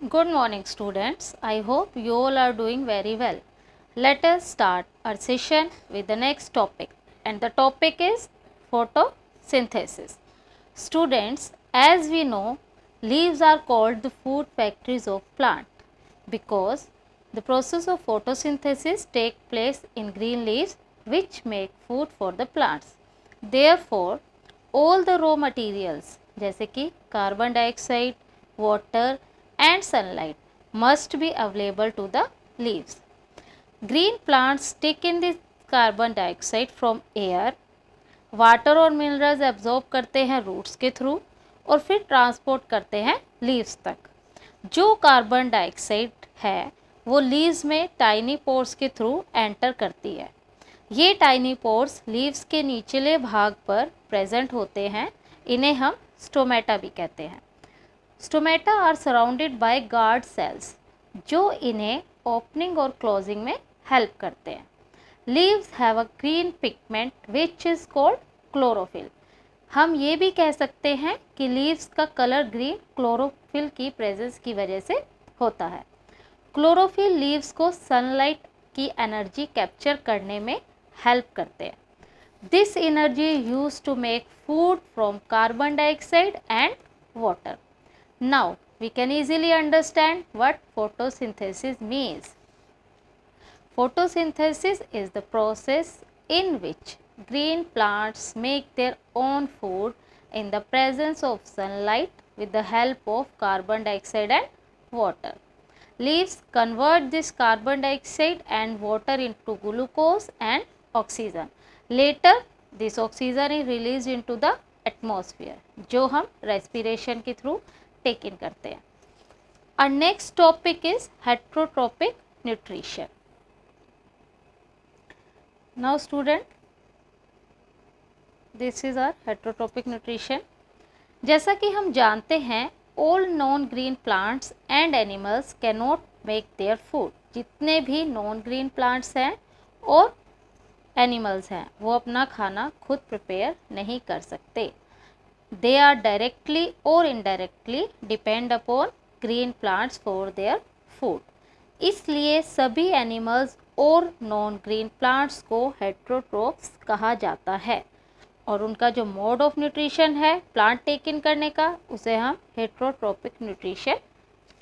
Good morning, students. I hope you all are doing very well. Let us start our session with the next topic, and the topic is photosynthesis. Students, as we know, leaves are called the food factories of plant because the process of photosynthesis take place in green leaves which make food for the plants. Therefore, all the raw materials जैसे कि carbon dioxide, water and sunlight must be available to the leaves. Green plants take in the carbon dioxide from air, water और minerals absorb करते हैं roots के through और फिर transport करते हैं लीव्स तक. जो कार्बन डाइऑक्साइड है वो लीव्स में टाइनी पोर्स के थ्रू एंटर करती है. ये टाइनी पोर्स लीव्स के निचले भाग पर प्रेजेंट होते हैं. इन्हें हम स्टोमेटा भी कहते हैं. Stomata are surrounded by guard cells जो इन्हें ओपनिंग और क्लोजिंग में हेल्प करते हैं. Leaves have a green pigment which is called chlorophyll. हम ये भी कह सकते हैं कि लीव्स का कलर ग्रीन क्लोरोफिल की प्रेजेंस की वजह से होता है. क्लोरोफिल लीव्स को सनलाइट की एनर्जी कैप्चर करने में हेल्प करते हैं. This energy use to make food from carbon dioxide and water. Now we can easily understand what photosynthesis means. Photosynthesis is the process in which green plants make their own food in the presence of sunlight with the help of carbon dioxide and water. Leaves convert this carbon dioxide and water into glucose and oxygen. Later this oxygen is released into the atmosphere जो हम respiration के through take इन करते हैं. Our next topic is heterotrophic nutrition. Now student, this is our heterotrophic nutrition. जैसा कि हम जानते हैं all non green plants and animals cannot make their food. जितने भी non green plants हैं और animals हैं वो अपना खाना खुद प्रिपेयर नहीं कर सकते. They are directly or indirectly depend upon green plants for their food. इसलिए सभी एनिमल्स और नॉन ग्रीन प्लांट्स को हेट्रोट्रोप्स कहा जाता है और उनका जो मोड ऑफ न्यूट्रिशन है प्लांट टेक इन करने का उसे हम हेट्रोट्रोपिक न्यूट्रिशन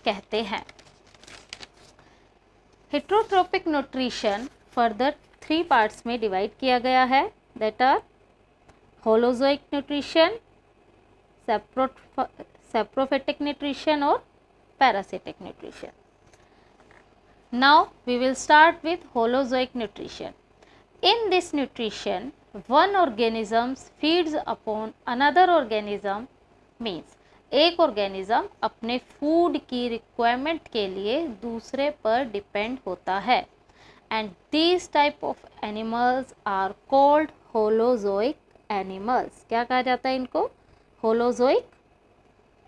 कहते हैं. हेट्रोट्रोपिक न्यूट्रिशन फर्दर 3 पार्ट्स में डिवाइड किया गया है. That are holozoic nutrition, saprophytic nutrition or parasitic nutrition. Now we will start with holozoic nutrition. In this nutrition, one organism feeds upon another organism means एक organism अपने food की requirement के लिए दूसरे पर डिपेंड होता है. And these type of animals are called holozoic animals. क्या कहा जाता है इनको? Holozoic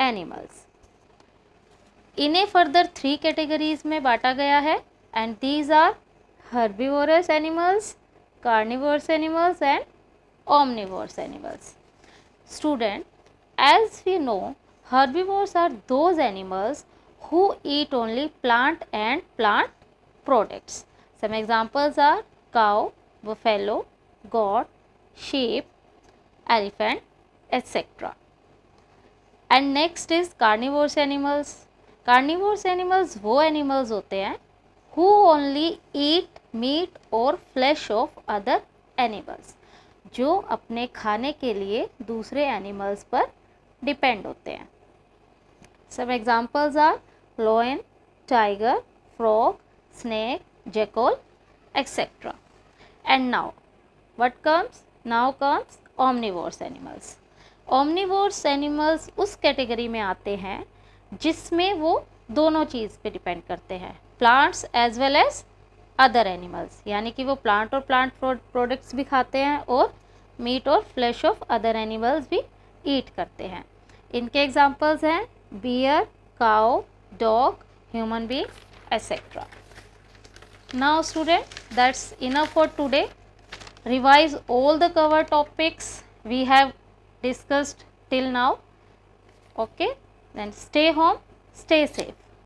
animals. इन्हें फर्दर 3 कैटेगरीज में बांटा गया है and these are herbivorous animals, carnivorous animals and omnivorous animals. Student, as we know herbivores are those animals who eat only plant and plant products. Some examples are cow, buffalo, goat, sheep, elephant, etc. And next is carnivorous animals. Carnivorous animals वो animals होते हैं who only eat meat or flesh of other animals, जो अपने खाने के लिए दूसरे animals पर डिपेंड होते हैं. Some examples are lion, tiger, frog, snake, jackal, etc. And now what comes? Now comes omnivorous animals. Omnivorous animals उस कैटेगरी में आते हैं जिसमें वो दोनों चीज़ पे डिपेंड करते हैं, plants as well as other animals. यानी कि वो प्लांट और प्लांट प्रोडक्ट्स भी खाते हैं और मीट और फ्लैश ऑफ अदर एनिमल्स भी ईट करते हैं. इनके एग्जांपल्स हैं bear, cow, dog, human being, etcetera. Now student, that's enough for today. Revise all the cover topics we have discussed till now. Okay, then stay home, stay safe.